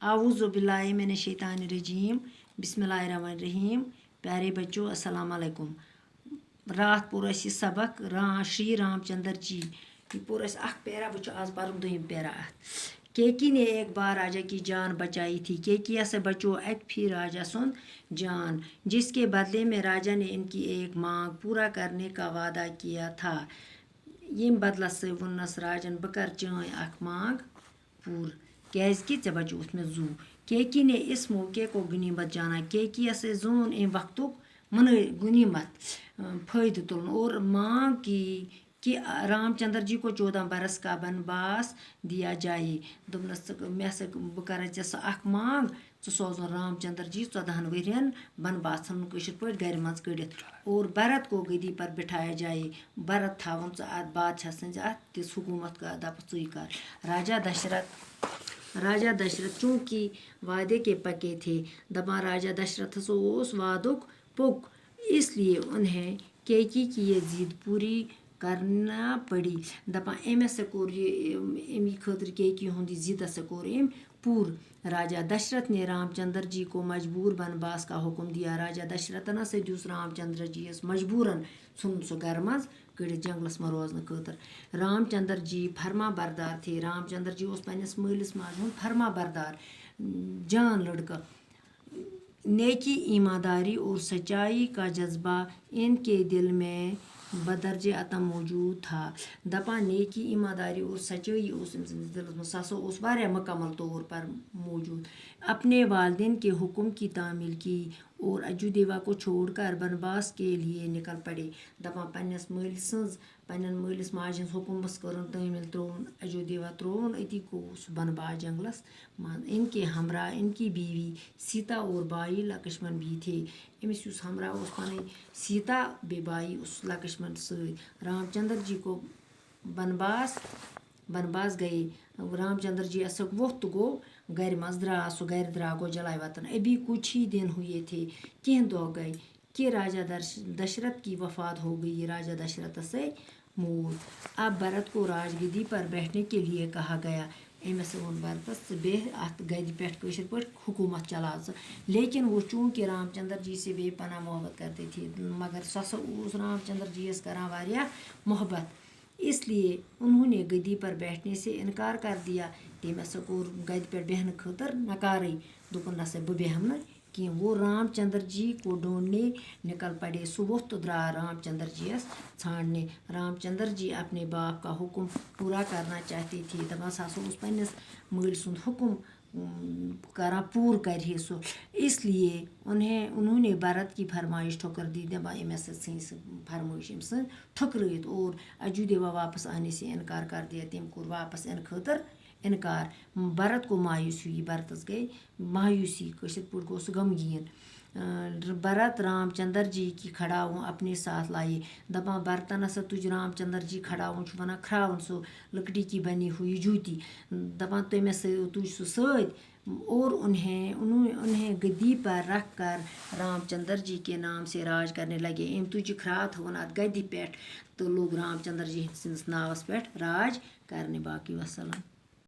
आऊज़ु बिल्लाहि मिनश शैतानिर रजीम बिस्मिल्लाहिर्रहमानिर्रहीम। प्यारे बच्चों अस्सलाम वालेकुम। रात पोर अस यह सबक श्री रामचंद्र जी यह पोर अस अख पैरा बच आज पर दोम पैरा। केकी ने एक बार राजा की जान बचाई थी। केकिया से बचो एक फिर राजा सुन जान, जिसके बदले में राजा ने इनकी एक मांग पूरा करने का वादा किया था। यम बदलस वनस राजन बह कर चान अख मांग पूर क्याजि ऐ बचोस मे जू। केकी ने इस मौके को गनीमत जाना। केकिया से जोन इन वक्तुक गनीमत फायदे तुलन और मांग की कि रामचंद्र जी को 14 बरस का वनवास दिया जाए। दोपनस मे हसा बह कर सह अख मांग सोजन रामचंद्र जी 14 वरियन वनवास कशर पे गर मज कड़ित और भरत को गद्दी पर बिठाया जाए। भरत थावन बादशाह सज तिस हुकूमत का दप च कर। राजा दशरथ चूंकि वादे के पक्के थे, दपा राजा दशरथ उस वादुक पुक, इसलिए उन्हें केकी की ये जिद पूरी करना पड़ी। दपा अम हसा कोर अमी खतर केकी हुंद जिद हसा कोर अम पूर। राजा दशरथ ने रामचंद्र जी को मजबूर वनवास का हुक्म दिया। राजा दशरथन हसा दुस रामचंद्र जी मजबूरन सन सह गर मज कड़ित जंगलस में रोजन खतर। रामचंद्र जी फरमा बरदार थे। रामचंद्र जी पन्नस मालिस माज हुंद फरमा बरदार जान लड़का। नेकी, ईमानदारी और सच्चाई का जज्बा इनके दिल में बदरजे अता मौजूद था। दपा नेकी, ईमानदारी और सच्चाई दिल में सह मुकम्मल तौर पर मौजूद। अपने वालिदैन के हुक्म की तामील की और अजू देवा को छोड़कर वनवास के लिए निकल पड़े। दपा पन्न मालिस माज हुक्मस कर तामील त्रोन अजू देवा त्रोन अति गो वनवास जंगलस मज। इनके हमरा इनकी बीवी सीता और भाई लक्ष्मण भी थे। अमिस युस हमरा पन सीता बे भाई उस लक्ष्मण सत। रामचंद्र जी को वनवास गए। रामचंद्र जी असक वक्त गो गर मज द्रा सो गर द्रा गो जलाए वतन। अभी कुछ ही दिन हुए थे, कह दो गए कि राजा दशरथ की वफात हो गई। राजा दशरथ से मौत। अब भरत को राजगद्दी पर बैठने के लिए कहा गया। अमस वो भरतस बेह अत गद्दी पे कशर पे हुकूमत चला। लेकिन वो चूंकि रामचंद्र जी से बेपना मोहब्बत करते थे, मगर सह रामचंद्र जी करान वारिया मोहब्बत, इसलिए उन्होंने गद्दी पर बैठने से इनकार कर दिया। तम हसा कोर गद्दी पे बेहन खतर नकार। दोपन नसा बह बेहम कि वो रामचंद्र जी को ढूंढने निकल पड़े। सो वक्त द्रा रामचंद्र जी छाड़ने। रामचंद्र जी अपने बाप का हुक्म पूरा करना चाहते थे। दपा सह पन्नस माल सुंद हुक्म करान पूर कर सो, इसलिए उन्होंने भरत की फरमाइश ठुकर दी। दपा अमस फरमाइश अम ठुकराइत और अजू देवा वापस आने से इनकार कर दिया। तम कोर वापस इन खतर इनकार। भरत को मायूस हुई। भरतस गई मायूसी कशर पे गो सह गमगीन। भरत रामचंद्र जी की खड़ाऊँ अपने साथ लाए। दपा भरतन हसा तुझ रामचंद्र जी खड़ाऊँ वन खड़ावन सो लकड़ी की बनी हुई जूती। दपा तम तुझ सो सत और उन्हें गद्दी पर रख कर रामचंद्र जी के नाम से राज करने लगे। अम तुझ खरा थवन अत गद्दी पे तो लोग रामचंद्र जी सिंदस नावस पे राज करने। बाकी वसलम।